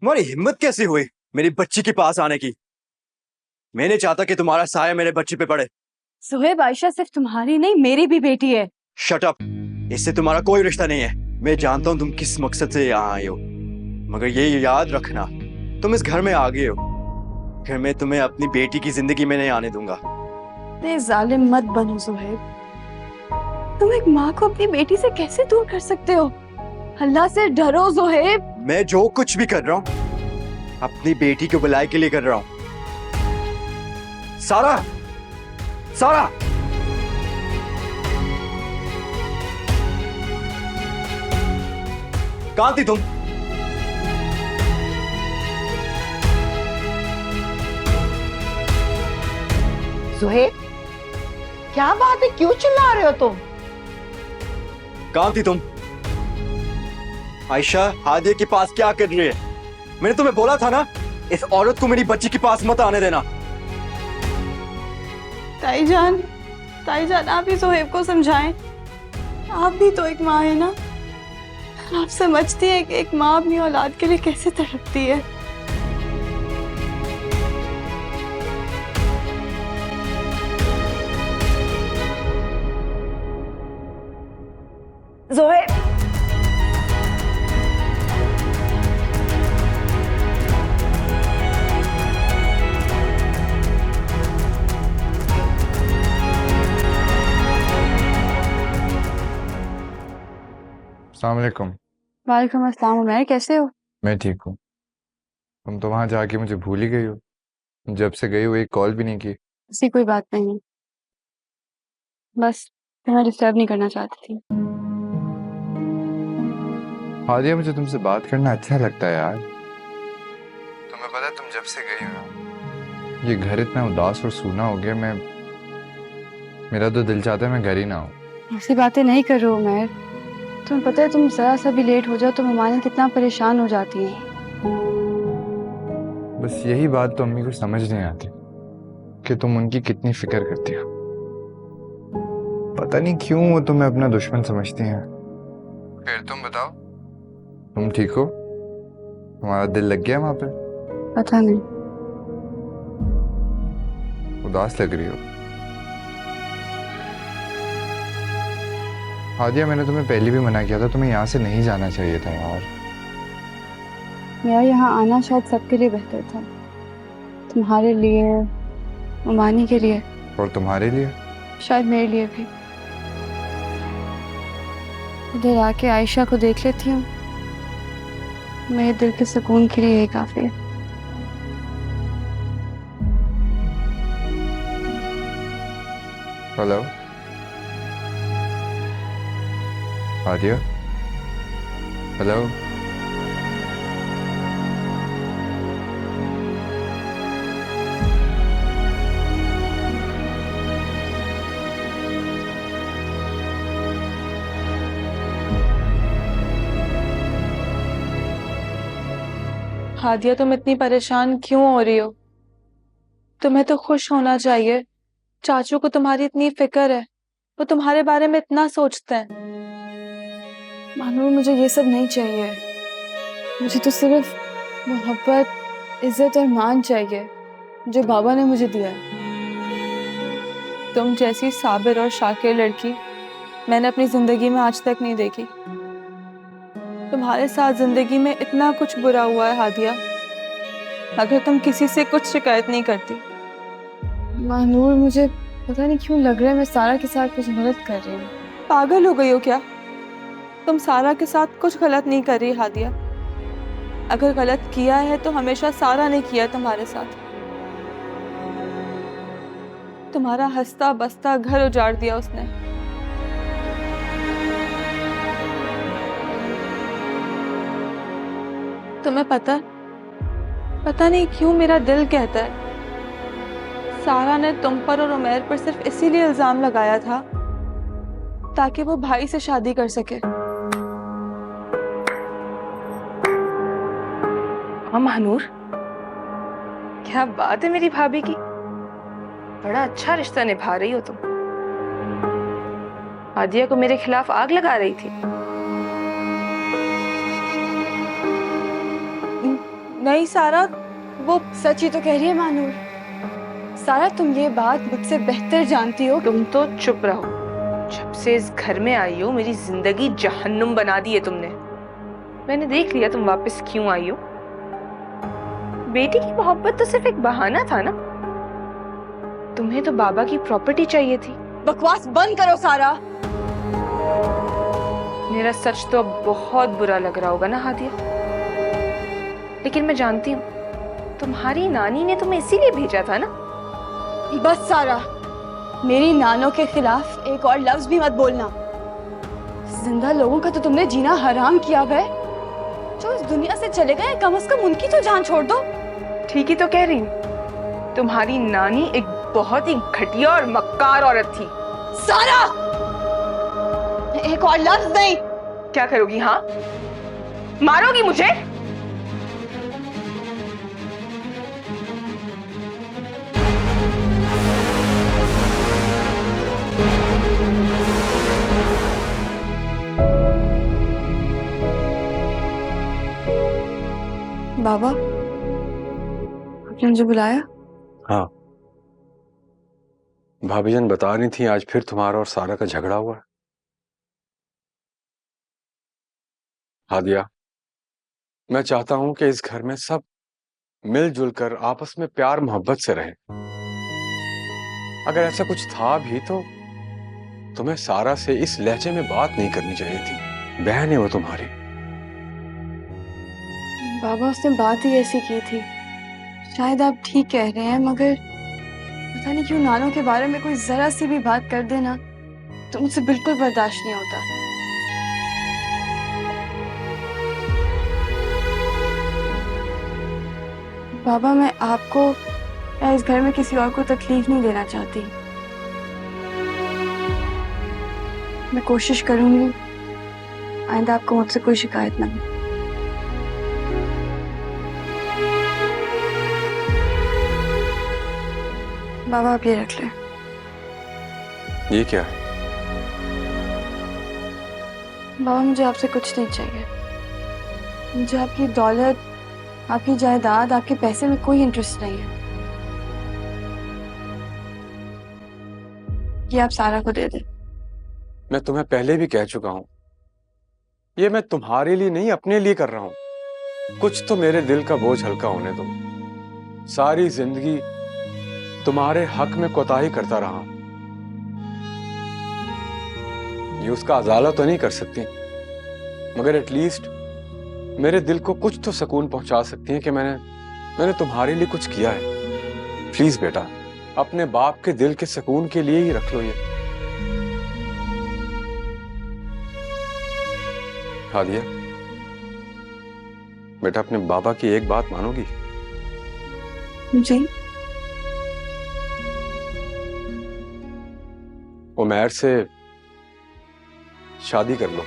तुम्हारी हिम्मत कैसी हुई मेरी बच्ची के पास आने की? मैं नहीं चाहता कि तुम्हारा साया मेरे बच्चे पे पड़े। सुहेब, आयशा सिर्फ तुम्हारी नहीं मेरी भी बेटी है। Shut up. इससे तुम्हारा कोई रिश्ता नहीं है। मैं जानता हूँ तुम किस मकसद से यहाँ आए हो, मगर ये याद रखना, तुम इस घर में आ गए हो, फिर मैं तुम्हें अपनी बेटी की जिंदगी में नहीं आने दूंगा। इतने जालिम मत बनो सुहेब। तुम एक माँ को अपनी बेटी से कैसे दूर कर सकते हो? अल्लाह से डरो सुहेब। मैं जो कुछ भी कर रहा हूँ अपनी बेटी को भलाई के लिए कर रहा हूँ। सारा, सारा, कहाँ थी तुम? सुहेब, क्या बात है, क्यों चिल्ला रहे हो तुम? कहाँ थी तुम? आयशा हादिया के पास क्या कर रही है? मैंने तुम्हें बोला था ना, इस औरत को मेरी बच्ची के पास मत आने देना। ताईजान, ताईजान आप ही सुहेब को समझाएं। आप भी तो एक माँ है ना, आप समझती है कि एक माँ अपनी औलाद के लिए कैसे तड़पती है। सुहेब, अस्सलाम वालेकुम। वालेकुम अस्सलाम उमैर, कैसे हो? मैं ठीक हूँ। तुम तो वहाँ जाके मुझे भूल ही गई हो। जब से गई हो एक कॉल भी नहीं की। ऐसी कोई बात नहीं, बस तुम्हें डिस्टर्ब नहीं करना चाहती थी। हादिया, मुझे तुमसे बात करना अच्छा लगता है यार। तुम्हें पता है, तुम जब से गई हो ना, ये घर इतना उदास और सूना हो गया। मेरा तो दिल चाहता है मैं घर ही ना हूँ। ऐसी बातें नहीं कर रहे हो उमैर। तुम्हें पता है तुम जरा सा भी लेट हो जाओ तो ममानी कितना परेशान हो जाती हैं। बस यही बात तो अम्मी को समझ नहीं आती कि तुम उनकी कितनी फिक्र करती हो। पता नहीं क्यों वो तुम्हें अपना दुश्मन समझती हैं। फिर तुम बताओ, तुम ठीक हो? तुम्हारा दिल लग गया वहां पे? पता नहीं। उदास लग रही हो। हादिया, मैंने तुम्हें पहले भी मना किया था, तुम्हें यहाँ से नहीं जाना चाहिए था यार। मेरा यहाँ आना शायद सबके लिए बेहतर था, तुम्हारे लिए, ममानी के लिए, और तुम्हारे लिए? शायद मेरे लिए भी। इधर आके आयशा को देख लेती हूँ, मेरे दिल के सुकून के लिए यही काफी है। Hello Hadiya, hello. हादिया, तुम इतनी परेशान क्यों हो रही हो? तुम्हें तो खुश होना चाहिए। चाचू को तुम्हारी इतनी फिक्र है, वो तुम्हारे बारे में इतना सोचते हैं। मानूर, मुझे ये सब नहीं चाहिए। मुझे तो सिर्फ मोहब्बत, इज्जत और मान चाहिए जो बाबा ने मुझे दिया है। तुम जैसी साबिर और शाकिर लड़की मैंने अपनी जिंदगी में आज तक नहीं देखी। तुम्हारे साथ जिंदगी में इतना कुछ बुरा हुआ है हादिया, मगर तुम किसी से कुछ शिकायत नहीं करती। मानूर, मुझे पता नहीं क्यों लग रहा है मैं सारा के साथ कुछ गलत कर रही हूँ। पागल हो गई हो क्या? तुम सारा के साथ कुछ गलत नहीं कर रही हादिया। अगर गलत किया है तो हमेशा सारा ने किया तुम्हारे साथ। तुम्हारा हंसता बसता घर उजाड़ दिया उसने। तुम्हें पता नहीं क्यों मेरा दिल कहता है सारा ने तुम पर और उमैर पर सिर्फ इसीलिए इल्जाम लगाया था ताकि वो भाई से शादी कर सके। हाँ महानूर, क्या बात है मेरी भाभी की, बड़ा अच्छा रिश्ता निभा रही हो तुम। हादिया को मेरे खिलाफ आग लगा रही थी। नहीं सारा, वो सच ही तो कह रही है मानूर। सारा तुम ये बात मुझसे बेहतर जानती हो। तुम तो चुप रहो। जब से इस घर में आई हो मेरी जिंदगी जहन्नुम बना दी है तुमने। मैंने देख लिया तुम वापस क्यों आई हो। बेटी की मोहब्बत तो सिर्फ एक बहाना था ना। तुम्हें तो बाबा की प्रॉपर्टी चाहिए थी। बकवास बंद करो सारा। मेरा सच तो अब बहुत बुरा लग रहा होगा ना हादिया, लेकिन मैं जानती हूँ तुम्हारी नानी ने तुम्हें इसीलिए भेजा था ना। बस सारा, मेरी नानों के खिलाफ एक और लफ्ज भी मत बोलना। जिंदा लोगों का तो तुमने जीना हराम किया है। जो इस दुनिया से चले गए, कम से कम उनकी तो जान छोड़ दो। ठीक ही तो कह रही हूँ। तुम्हारी नानी एक बहुत ही घटिया और मक्कार औरत थी। सारा, एक और लफ्ज नहीं। क्या करोगी? हाँ, मारोगी मुझे? बाबा, आपने मुझे बुलाया? हाँ, भाभीजान बता रही थी आज फिर तुम्हारा और सारा का झगड़ा हुआ है। हादिया, मैं चाहता हूं कि इस घर में सब मिलजुल कर आपस में प्यार मोहब्बत से रहें। अगर ऐसा कुछ था भी तो तुम्हें सारा से इस लहजे में बात नहीं करनी चाहिए थी। बहन है वो तुम्हारी। बाबा, उसने बात ही ऐसी की थी। शायद आप ठीक कह रहे हैं, मगर पता नहीं क्यों नानों के बारे में कोई जरा सी भी बात कर देना तो मुझसे बिल्कुल बर्दाश्त नहीं होता। बाबा, मैं आपको या इस घर में किसी और को तकलीफ नहीं देना चाहती। मैं कोशिश करूंगी आइंदा आपको मुझसे कोई शिकायत ना हो। बाबा, आप ये रख लें। ये क्या है? बाबा, मुझे आपसे कुछ नहीं चाहिए। मुझे आपकी दौलत, आपकी जायदाद, आपके पैसे में कोई इंटरेस्ट नहीं है। ये आप सारा को दे दें। मैं तुम्हें पहले भी कह चुका हूं, ये मैं तुम्हारे लिए नहीं अपने लिए कर रहा हूं। कुछ तो मेरे दिल का बोझ हल्का होने दो। सारी जिंदगी तुम्हारे हक में कोताही करता रहा। ये उसका अजाला तो नहीं कर सकती, मगर एटलीस्ट मेरे दिल को कुछ तो सुकून पहुंचा सकती हैं कि मैंने तुम्हारे लिए कुछ किया है। प्लीज बेटा, अपने बाप के दिल के सुकून के लिए ही रख लो ये। हादिया बेटा, अपने बाबा की एक बात मानोगी? जी। उमैर से शादी कर लो।